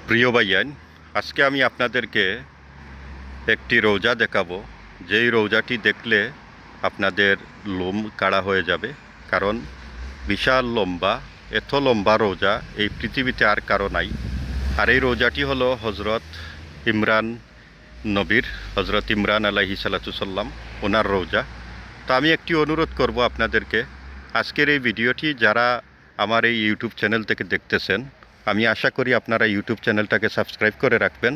প্রিয় ভাইয়ান, আজকে আমি আপনাদেরকে একটি রোজা দেখাবো। যেই রোজাটি দেখলে আপনাদের লোম কাড়া হয়ে যাবে, কারণ বিশাল লম্বা। এত লম্বা রোজা এই পৃথিবীতে আর কারো নাই। আর এই রোজাটি হলো হজরত ইমরান আলাইহি সাল্লাম ওনার রোজা। তো আমি একটি অনুরোধ করব আপনাদেরকে, আজকের এই ভিডিওটি যারা আমার এই ইউটিউব চ্যানেল থেকে দেখতেছেন, আমি আশা করি আপনারা ইউটিউব চ্যানেলটাকে সাবস্ক্রাইব করে রাখবেন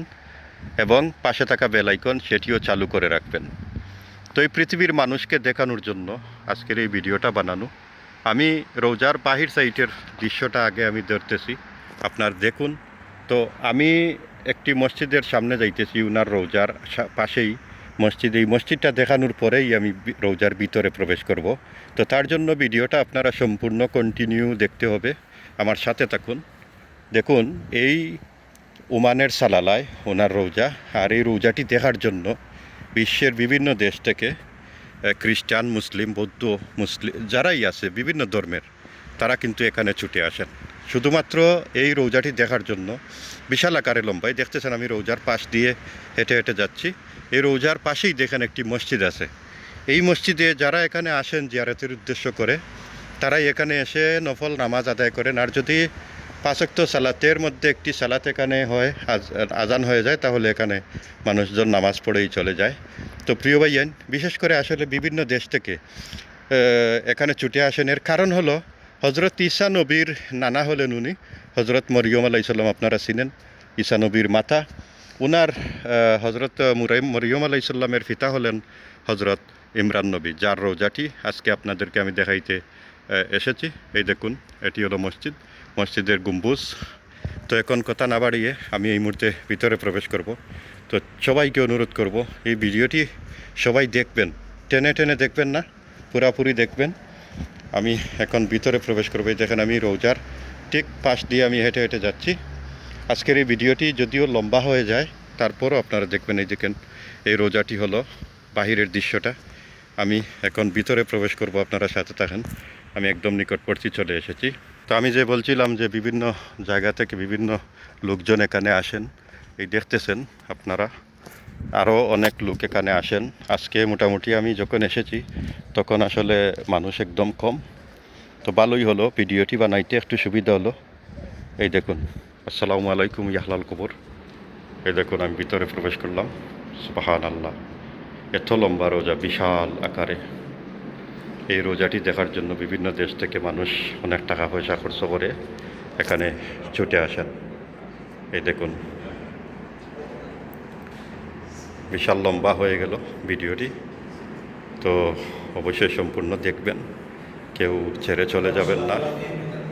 এবং পাশে থাকা বেল আইকন সেটিও চালু করে রাখবেন। তো এই পৃথিবীর মানুষকে দেখানোর জন্য আজকের এই ভিডিওটা বানানো। আমি রোজার বাহির সাইডের দৃশ্যটা আগে আমি ধরতেছি, আপনার দেখুন। তো আমি একটি মসজিদের সামনে যাইতেছি, উনার রোজার পাশেই মসজিদ। এই মসজিদটা দেখানোর পরেই আমি রোজার ভিতরে প্রবেশ করব। তো তার জন্য ভিডিওটা আপনারা সম্পূর্ণ কন্টিনিউ দেখতে হবে, আমার সাথে থাকুন। দেখুন, এই ওমানের সালালায় ওনার রোজা। আর এই রোজাটি দেখার জন্য বিশ্বের বিভিন্ন দেশ থেকে খ্রিস্টান, মুসলিম, বৌদ্ধ, যারাই আছে বিভিন্ন ধর্মের, তারা কিন্তু এখানে ছুটে আসেন শুধুমাত্র এই রোজাটি দেখার জন্য। বিশাল আকারে লম্বায় দেখতেছেন, আমি রোজার পাশ দিয়ে হেঁটে হেঁটে যাচ্ছি। এই রোজার পাশেই দেখেন একটি মসজিদ আছে। এই মসজিদে যারা এখানে আসেন জিয়ারতের উদ্দেশ্য করে, তারাই এখানে এসে নফল নামাজ আদায় করেন। আর যদি পাঁচ ওয়াক্ত সালাতের মধ্যে একটি সালাত এখানে হয়, আজান হয়ে যায়, তাহলে এখানে মানুষজন নামাজ পড়েই চলে যায়। তো প্রিয় ভাইয়ান, বিশেষ করে আসলে বিভিন্ন দেশ থেকে এখানে ছুটে আসেন। এর কারণ হলো হজরত ঈসা নবীর নানা হলেন উনি, হজরত মরিয়ম আলাইসাল্লাম। আপনারা চিনেন ঈসা নবীর মাতা। উনার হজরত মরিয়ম আলাইসাল্লামের পিতা হলেন হজরত ইমরান নবী, যার রোজাটি আজকে আপনাদেরকে আমি দেখাইতে এসেছি। এই দেখুন, এটি হলো মসজিদ, মসজিদের গম্বুজ। তো এখন কথা না বাড়িয়ে আমি এই মুহূর্তে ভিতরে প্রবেশ করব। তো সবাইকে অনুরোধ করব, এই ভিডিওটি সবাই দেখবেন, টেনে টেনে দেখবেন না, পুরাপুরি দেখবেন। আমি এখন ভিতরে প্রবেশ করবো। এই দেখেন, আমি রোজার ঠিক পাশ দিয়ে আমি হেঁটে হেঁটে যাচ্ছি। আজকের এই ভিডিওটি যদিও লম্বা হয়ে যায়, তারপরও আপনারা দেখবেন। এই দেখেন, এই রোজাটি হলো বাহিরের দৃশ্যটা। আমি এখন ভিতরে প্রবেশ করব, আপনারা সাথে থাকেন। আমি একদম নিকটবর্তী চলে এসেছি। তো আমি যে বলছিলাম যে বিভিন্ন জায়গা থেকে বিভিন্ন লোকজন এখানে আসেন, এই দেখতেছেন আপনারা। আরও অনেক লোক এখানে আসেন। আজকে মোটামুটি আমি যখন এসেছি তখন আসলে মানুষ একদম কম। তো ভালোই হলো, ভিডিওটি বানাইতে একটু সুবিধা হলো। এই দেখুন, আসসালামু আলাইকুম ইয়াহলাল কবর। এই দেখুন, আমি ভিতরে প্রবেশ করলাম। সুবহানাল্লাহ, এত লম্বা রোজা, বিশাল আকারে। এই রোজাটি দেখার জন্য বিভিন্ন দেশ থেকে মানুষ অনেক টাকা পয়সা খরচ করে এখানে ছুটে আসেন। এই দেখুন, বিশাল লম্বা হয়ে গেল ভিডিওটি। তো অবশ্যই সম্পূর্ণ দেখবেন, কেউ ছেড়ে চলে যাবেন না।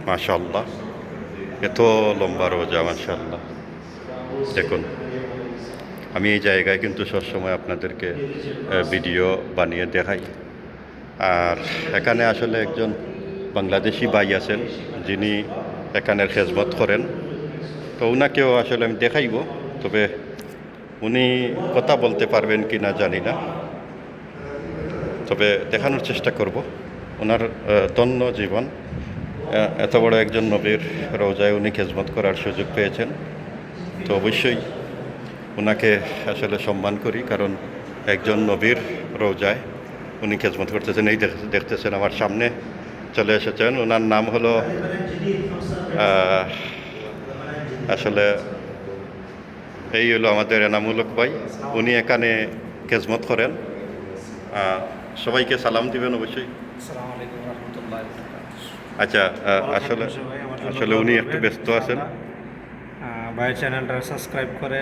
মাশাআল্লাহ, এত লম্বা রোজা, মাশাআল্লাহ। দেখুন, আমি এই জায়গায় কিন্তু সবসময় আপনাদেরকে ভিডিও বানিয়ে দেখাই। আর এখানে আসলে একজন বাংলাদেশি ভাই আছেন, যিনি এখানের খেজমত করেন। তো ওনাকেও আসলে আমি দেখাইব, তবে উনি কথা বলতে পারবেন কি না জানি না, তবে দেখানোর চেষ্টা করব। ওনার ধন্য জীবন, এত বড় একজন নবীর রোজায় উনি খেজমত করার সুযোগ পেয়েছেন। তো অবশ্যই ওনাকে আসলে সম্মান করি, কারণ একজন নবীর রোজায় উনি খেজমত করতেছেন। এই দেখতেছেন, আমার সামনে চলে এসেছেন। ওনার নাম হলো আসলে এই হলো আমাদের এনামুলক ভাই। উনি এখানে খেজমত করেন। সবাইকে সালাম দিবেন অবশ্যই। আচ্ছা, আসলে আসলে উনি একটু ব্যস্ত আছেন। ভাইয়ের চ্যানেলটা সাবস্ক্রাইব করে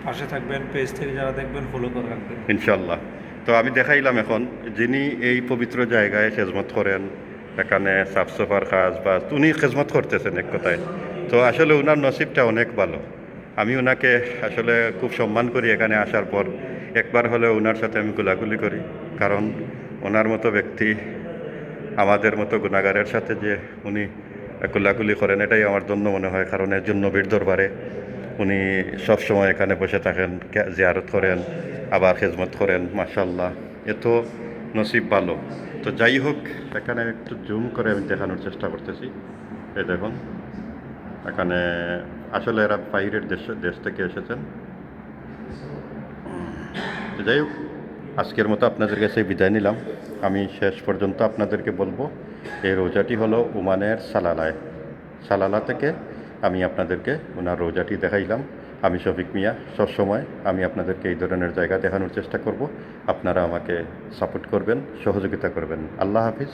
পাশে থাকবেন, পেজ থেকে যারা দেখবেন ফলো করে রাখবেন ইনশাল্লাহ। তো আমি দেখাইলাম এখন, যিনি এই পবিত্র জায়গায় খেজমত করেন, এখানে সাফসফার কাজ বা উনি খেজমত করতেছেন এক কথায়। তো আসলে ওনার নসিবটা অনেক ভালো। আমি ওনাকে আসলে খুব সম্মান করি। এখানে আসার পর একবার হলেও ওনার সাথে আমি গোলাগুলি করি, কারণ ওনার মতো ব্যক্তি আমাদের মতো গুনাহগারের সাথে যে উনি গোলাগুলি করেন, এটাই আমার জন্য মনে হয়। কারণ একজন নবীর দরবারে উনি সবসময় এখানে বসে থাকেন, জিয়ারত করেন, আবার খেজমত করেন। মাশাআল্লাহ, এত নসিব ভালো। তো যাই হোক, এখানে একটু জুম করে আমি দেখানোর চেষ্টা করতেছি। এই দেখুন, এখানে আসলে এরা বাইরের দেশ থেকে এসেছেন। তো যাই হোক, আজকের মতো আপনাদের কাছে বিদায় নিলাম। আমি শেষ পর্যন্ত আপনাদেরকে বলবো, এই রোজাটি হলো ওমানের সালালা থেকে আমি আপনাদেরকে ওনার রোজাটি দেখাইলাম। আমি শফিক মিয়া, সবসময় আমি আপনাদেরকে এই ধরনের জায়গা দেখানোর চেষ্টা করব। আপনারা আমাকে সাপোর্ট করবেন, সহযোগিতা করবেন। আল্লাহ হাফিজ।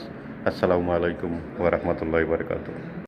আসসালামু আলাইকুম ওয়া রাহমাতুল্লাহি ওয়া বারাকাতুহু।